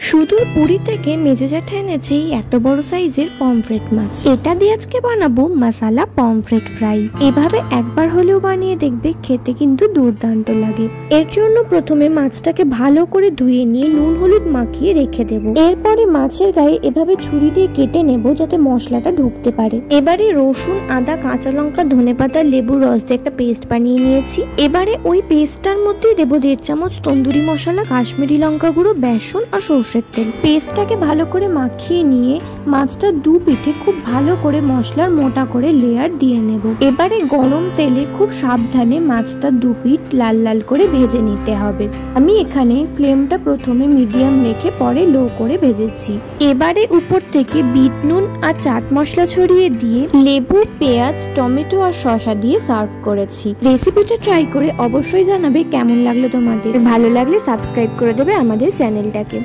সুদূর পুরী থেকে মেজো জ্যাঠা এনেছে এই এত বড় সাইজের পমফ্রেট মাছ। এটা দিয়ে আজকে বানাবো মশালা পমফ্রেট ফ্রাই। এভাবে একবার হলেও বানিয়ে দেখবে, খেতে কিন্তু দুর্দান্ত লাগে। এর জন্য প্রথমে মাছটাকে ভালো করে ধুয়ে নিয়ে নুন হলুদ মাখিয়ে রেখে দেব। এরপরে মাছের গায়ে এভাবে ছুরি দিয়ে কেটে নেব যাতে মশলাটা ঢুকতে পারে। এবারে রসুন, আদা, কাঁচা লঙ্কা, ধনেপাতা, লেবুর রস দিয়ে একটা পেস্ট বানিয়ে নিয়েছি। এবারে ওই পেস্টটার মধ্যে দেব 1.5 চামচ তন্দুরি মশলা, কাশ্মীরি লঙ্কা গুঁড়ো, বেসন আর সর্ষের তেল। পেস্টটাকে ভালো করে মাখিয়ে নিয়ে মাছটা দু পিঠে খুব ভালো করে মশলার মোটা করে লেয়ার দিয়ে নেব। এবারে গরম তেলে খুব সাবধানে মাছটা দু পিঠ লাল লাল করে ভেজে নিতে হবে। আমি এখানে ফ্লেমটা প্রথমে মিডিয়াম রেখে পরে লো করে ভেজেছি। এবারে উপর থেকে বিট নুন আর চাট মশলা ছড়িয়ে দিয়ে লেবু, পেঁয়াজ, টমেটো আর শসা দিয়ে সার্ভ করেছি। রেসিপিটা ট্রাই করে অবশ্যই জানাবে কেমন লাগলো তোমাদের। ভালো লাগলে সাবস্ক্রাইব করে দেবে আমাদের চ্যানেলটাকে।